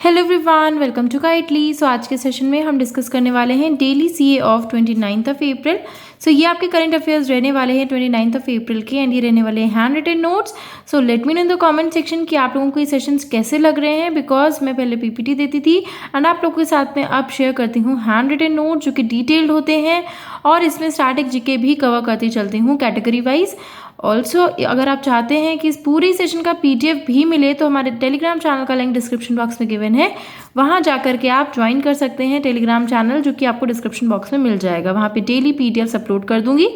Hello everyone, welcome to Kaitly. So आज के session में हम डिस्कस करने वाले हैं daily CA of 29 April. So ये आपके करंट अफेयर्स रहने वाले हैं 29 अप्रैल के, एंड ये रहने वाले हैं handwritten notes. So let me know in the comment section कि आप लोगों को ये सेशंस कैसे लग रहे हैं, बिकॉज मैं पहले पीपीटी देती थी एंड आप लोगों के साथ में अब शेयर करती हूँ हैंड रिटन नोट जो कि डिटेल्ड होते हैं, और इसमें स्टैटिक जीके भी कवर करती चलती हूँ कैटेगरी वाइज। ऑल्सो अगर आप चाहते हैं कि इस पूरी सेशन का पीडीएफ भी मिले तो हमारे टेलीग्राम चैनल का लिंक डिस्क्रिप्शन बॉक्स में गिवन है, वहाँ जाकर के आप ज्वाइन कर सकते हैं टेलीग्राम चैनल, जो कि आपको डिस्क्रिप्शन बॉक्स में मिल जाएगा। वहाँ पे डेली पीडीएफ अपलोड कर दूंगी।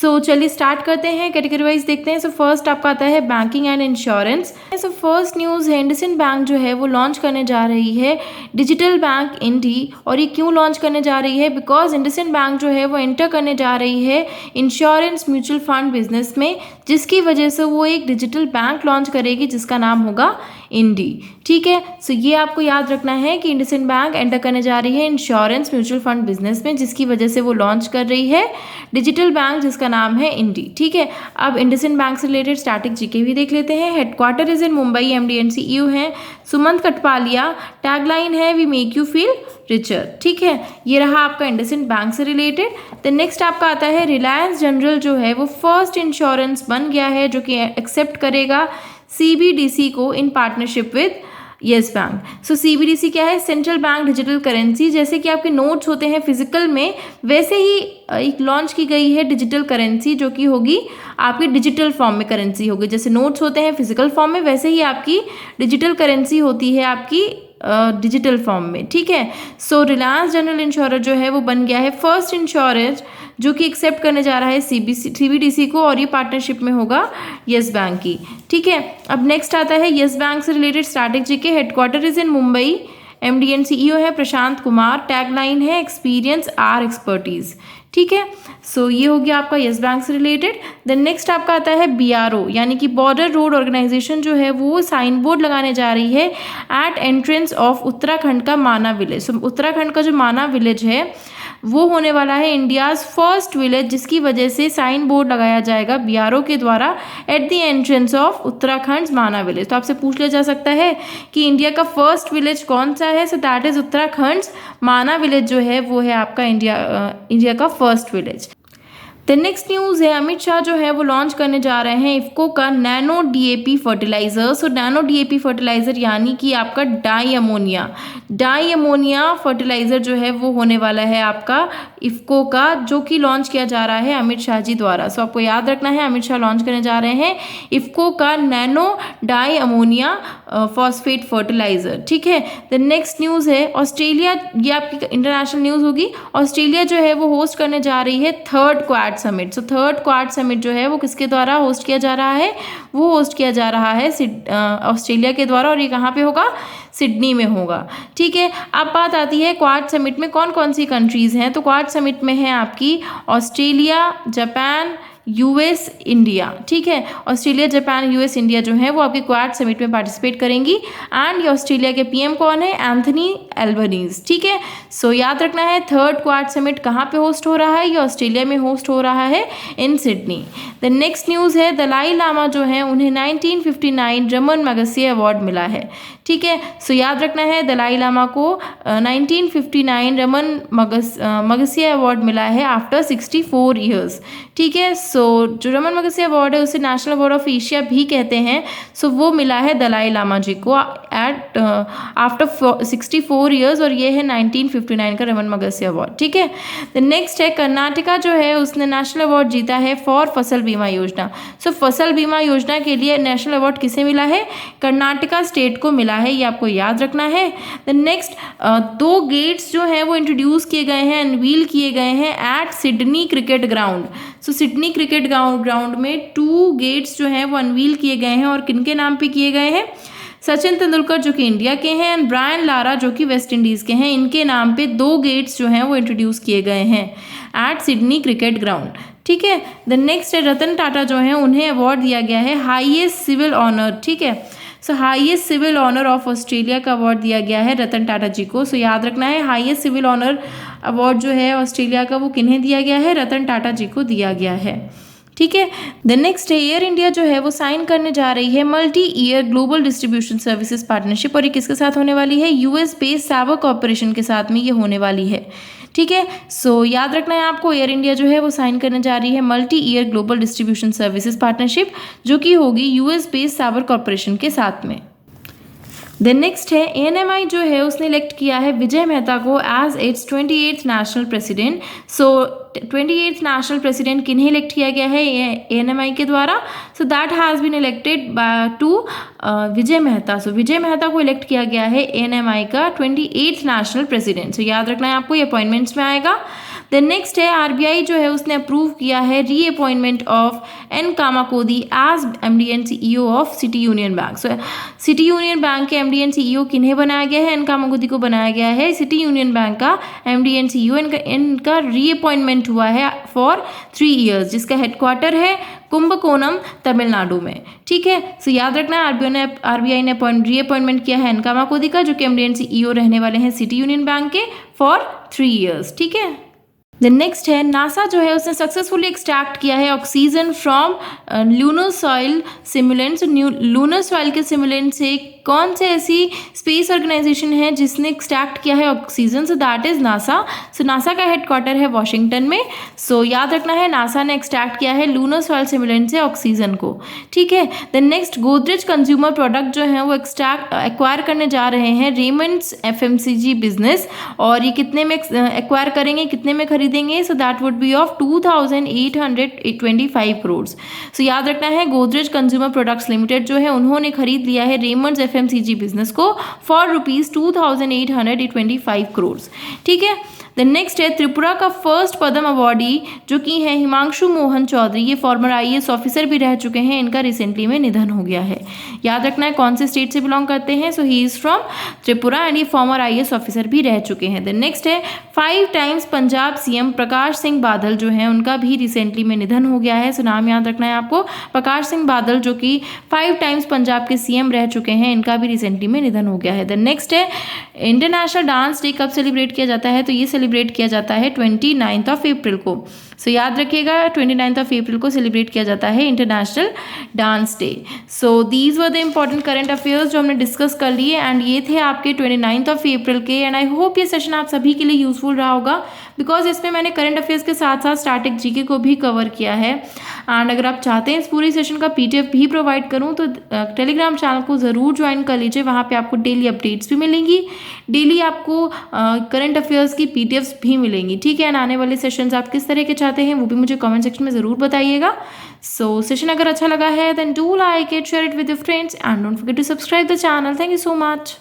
सो चलिए स्टार्ट करते हैं, कैटेगरी वाइज देखते हैं। सो फर्स्ट आपका आता है banking and insurance. So first news है, इंडसइंड बैंक जो है वो लॉन्च करने जा रही है डिजिटल बैंक इंडी। और ये क्यों लॉन्च करने जा रही है? बिकॉज इंडसइंड बैंक जो है वो एंटर करने जा रही है इंश्योरेंस म्यूचुअल फंड बिजनेस में, जिसकी वजह से वो एक डिजिटल बैंक लॉन्च करेगी जिसका नाम होगा इंडी। ठीक है, सो ये आपको याद रखना है कि इंडसइंड बैंक एंटर करने जा रही है इंश्योरेंस म्यूचुअल फंड बिजनेस में, जिसकी वजह से वो लॉन्च कर रही है डिजिटल बैंक जिसका नाम है इंडी। ठीक है, अब इंडसइंड बैंक से रिलेटेड स्टैटिक जीके भी देख लेते हैं। Headquarter is in Mumbai, MD and CEO हैं सुमंत कटपालिया। टैगलाइन है we make you feel richer. ठीक है, ये रहा आपका इंडसइंड बैंक से रिलेटेड। द नेक्स्ट आपका आता है रिलायंस जनरल जो है वो फर्स्ट इंश्योरेंस बन गया है जो कि एक्सेप्ट करेगा सीबीडीसी को in partnership with yes bank. So CBDC क्या है? Central bank digital currency. जैसे कि आपके नोट्स होते हैं फिजिकल में, वैसे ही एक लॉन्च की गई है डिजिटल करेंसी जो कि होगी आपकी डिजिटल फॉर्म में करेंसी होगी। जैसे नोट्स होते हैं फिजिकल फॉर्म में, वैसे ही आपकी डिजिटल करेंसी होती है आपकी डिजिटल फॉर्म में। ठीक है, सो रिलायंस जनरल इंश्योरेंस जो है वो बन गया है फर्स्ट इंश्योरेंस जो कि एक्सेप्ट करने जा रहा है सीबीडीसी को, और ये पार्टनरशिप में होगा येस बैंक की। ठीक है, अब नेक्स्ट आता है येस बैंक से related static GK. Headquarter is in Mumbai, MD and CEO है प्रशांत कुमार। टैगलाइन है एक्सपीरियंस आर एक्सपर्टीज। ठीक है, सो ये हो गया आपका येस बैंक से रिलेटेड। देन नेक्स्ट आपका आता है बीआरओ, यानी कि बॉर्डर रोड ऑर्गेनाइजेशन जो है वो साइन बोर्ड लगाने जा रही है एट एंट्रेंस ऑफ उत्तराखंड का माना विलेज। सो उत्तराखंड का जो माना विलेज है वो होने वाला है इंडियाज़ फर्स्ट विलेज, जिसकी वजह से साइन बोर्ड लगाया जाएगा बीआरओ के द्वारा at the entrance of Uttarakhand माना विलेज। तो आपसे पूछ लिया जा सकता है कि इंडिया का फर्स्ट विलेज कौन सा है? सो दैट इज उत्तराखंड माना विलेज जो है वो है आपका इंडिया का first village. The next news है अमित शाह जो है वो लॉन्च करने जा रहे हैं इफ्को का नैनो डीएपी फर्टिलाइजर। सो नैनो डीएपी फर्टिलाइजर यानी कि आपका डाई अमोनिया फर्टिलाइजर जो है वो होने वाला है आपका इफ्को का, जो कि लॉन्च किया जा रहा है अमित शाह जी द्वारा। सो आपको याद रखना है अमित शाह लॉन्च करने जा रहे हैं इफ्को का nano di ammonia phosphate fertiliser. ठीक है, द नेक्स्ट न्यूज़ है ऑस्ट्रेलिया, ये आपकी इंटरनेशनल न्यूज़ होगी। ऑस्ट्रेलिया जो है वो होस्ट करने जा रही है third quad summit. So third quad summit जो है वो किसके द्वारा होस्ट किया जा रहा है? वो होस्ट किया जा रहा है ऑस्ट्रेलिया के द्वारा, और ये कहाँ पे होगा? सिडनी में होगा। ठीक है, अब बात आती है क्वाड समिट में कौन कौन सी कंट्रीज़ हैं। तो क्वाड समिट में है आपकी ऑस्ट्रेलिया, जापान, यूएस, इंडिया। ठीक है, ऑस्ट्रेलिया, जापान, यूएस, इंडिया जो है वो आपकी क्वाड समिट में पार्टिसिपेट करेंगी। एंड ये ऑस्ट्रेलिया के पीएम कौन है? Anthony Albanese. ठीक है, सो याद रखना है थर्ड क्वाड समिट कहाँ पे होस्ट हो रहा है? ये ऑस्ट्रेलिया में होस्ट हो रहा है in Sydney. The next news है दलाई लामा जो है उन्हें 1959 रमन मैगसेसे अवार्ड मिला है। ठीक है, सो याद रखना है दलाई लामा को 1959 रमन मैगसेसे अवार्ड मिला है आफ्टर 64 ईयर्स। ठीक है, सो जो रमन मैगसेसे अवार्ड है उसे नेशनल अवार्ड ऑफ एशिया भी कहते हैं। सो वो मिला है दलाई लामा जी को एट आफ्टर 64 ईयर्स, और ये है 1959 का रमन मैगसेसे अवार्ड। ठीक है, द नेक्स्ट है कर्नाटका जो है उसने नेशनल अवार्ड जीता है फॉर फसल बीमा योजना। सो फसल बीमा योजना के लिए नेशनल अवार्ड किसे मिला है? कर्नाटका स्टेट को मिला है, ये आपको याद रखना है। द नेक्स्ट 2 गेट्स जो हैं वो इंट्रोड्यूस किए गए हैं, अनवील किए गए हैं एट सिडनी क्रिकेट ग्राउंड। सो सिडनी क्रिकेट ग्राउंड में 2 गेट्स जो हैं वो अनवील किए गए हैं, और किनके नाम पे किए गए हैं? सचिन तेंदुलकर जो कि इंडिया के हैं एंड ब्रायन लारा जो कि वेस्ट इंडीज़ के हैं, इनके नाम पे 2 गेट्स जो हैं वो इंट्रोड्यूस किए गए हैं एट सिडनी क्रिकेट ग्राउंड। ठीक है, द नेक्स्ट है रतन टाटा जो हैं उन्हें अवार्ड दिया गया है हाईएस्ट सिविल ऑनर। ठीक है, so highest civil honour of Australia का अवार्ड दिया गया है रतन टाटा जी को। सो याद रखना है हाईएस्ट सिविल ऑनर अवार्ड जो है ऑस्ट्रेलिया का वो किन्हें दिया गया है? रतन टाटा जी को दिया गया है। ठीक है। द नेक्स्ट है एयर इंडिया जो है वो साइन करने जा रही है multi year global distribution services partnership, और ये किसके साथ होने वाली है? यूएस बेस्ड सावर कॉर्पोरेशन के साथ में ये होने वाली है। ठीक है, सो याद रखना है आपको, एयर इंडिया जो है वो साइन करने जा रही है multi year global distribution services partnership, जो कि होगी यूएस बेस्ड सावर कॉर्पोरेशन के साथ में। देन नेक्स्ट है एएनएमआई जो है उसने इलेक्ट किया है विजय मेहता को as it's 28th national president. So 28th national president किन्हें इलेक्ट किया गया है एएनएमआई के द्वारा? So that has been elected to Vijay Mehta. So Vijay Mehta को इलेक्ट किया गया है एएनएमआई का 28th नेशनल प्रेसिडेंट। सो याद रखना है आपको, ये अपॉइंटमेंट्स में आएगा। देन नेक्स्ट है आरबीआई जो है उसने अप्रूव किया है reappointment of N Kamakoti as MD and CEO of City Union Bank. So City Union Bank के एमडी एंड सीईओ किन्हें बनाया गया है? एन कामाकोदी को बनाया गया है सिटी यूनियन बैंक का एमडी एंड सीईओ। इनका रीअपॉइंटमेंट हुआ है फॉर 3 years, जिसका हेडक्वार्टर है कुंभकोणम तमिलनाडु में। ठीक है, सो याद रखना है आरबीआई ने रीअपॉइंटमेंट किया है एन कामाकोदी का, जो कि एमडी एंड सीईओ रहने वाले हैं सिटी यूनियन बैंक के फॉर 3 years। ठीक है। देन नेक्स्ट है नासा जो है उसने सक्सेसफुली एक्सट्रैक्ट किया है oxygen from lunar soil simulants. Lunar soil के सिमुलेंट से कौन से ऐसी स्पेस ऑर्गेनाइजेशन है जिसने एक्सट्रैक्ट किया है oxygen? So that is NASA. So NASA का हेडक्वार्टर है वॉशिंगटन में। सो याद रखना है नासा ने एक्सट्रैक्ट किया है लूनर सॉइल सिमुलेंट से ऑक्सीजन को। ठीक है। Then next Godrej consumer product जो है वो एक्वायर करने जा रहे हैं रेमंड्स एफएमसीजी बिजनेस, और ये कितने में एक्वायर करेंगे, कितने में खरीदेंगे? So that would be of 2825 crore. So याद रखना है गोदरेज कंज्यूमर प्रोडक्ट्स लिमिटेड जो है उन्होंने खरीद लिया है रेमंड्स एफएमसीजी बिजनेस को फॉर ₹2825 करोड़। ठीक है। देन नेक्स्ट है त्रिपुरा का फर्स्ट पद्म अवार्डी जो कि है हिमांशु मोहन चौधरी। ये फॉर्मर आईएएस ऑफिसर भी रह चुके हैं, इनका रिसेंटली में निधन हो गया है। याद रखना है कौन से स्टेट से बिलोंग करते हैं। So he is from Tripura and ये फॉर्मर आईएएस ऑफिसर भी रह चुके हैं। देन नेक्स्ट है 5 times पंजाब सीएम प्रकाश सिंह बादल जो है उनका भी रिसेंटली में निधन हो गया है। सो नाम याद रखना है आपको, प्रकाश सिंह बादल जो कि 5 times पंजाब के सीएम रह चुके हैं, इनका भी रिसेंटली में निधन हो गया है। देन नेक्स्ट है इंटरनेशनल डांस डे कब सेलिब्रेट किया जाता है? तो ये सेलिब्रेट किया जाता है 29th of April को। सो याद रखिएगा 29th of April को सेलिब्रेट किया जाता है international dance day. So these were the important current affairs जो हमने डिस्कस कर लिए, एंड ये थे आपके 29th of April के। एंड आई होप ये सेशन आप सभी के लिए यूजफुल रहा होगा, बिकॉज इसमें मैंने करंट अफेयर्स के साथ साथ स्टैटिक जीके को भी कवर किया है। एंड अगर आप चाहते हैं इस पूरी सेशन का पीडीएफ भी प्रोवाइड करूं तो टेलीग्राम चैनल को ज़रूर ज्वाइन कर लीजिए, वहाँ पे आपको डेली अपडेट्स भी मिलेंगी, डेली आपको करंट अफेयर्स की पीडीएफ्स भी मिलेंगी। ठीक है। आने वाले सेशंस आप किस तरह के चाहते हैं वो भी मुझे कमेंट सेक्शन में ज़रूर बताइएगा। सो सेशन अगर अच्छा लगा है then do like it, share it with your friends and don't forget to subscribe the channel. Thank you so much.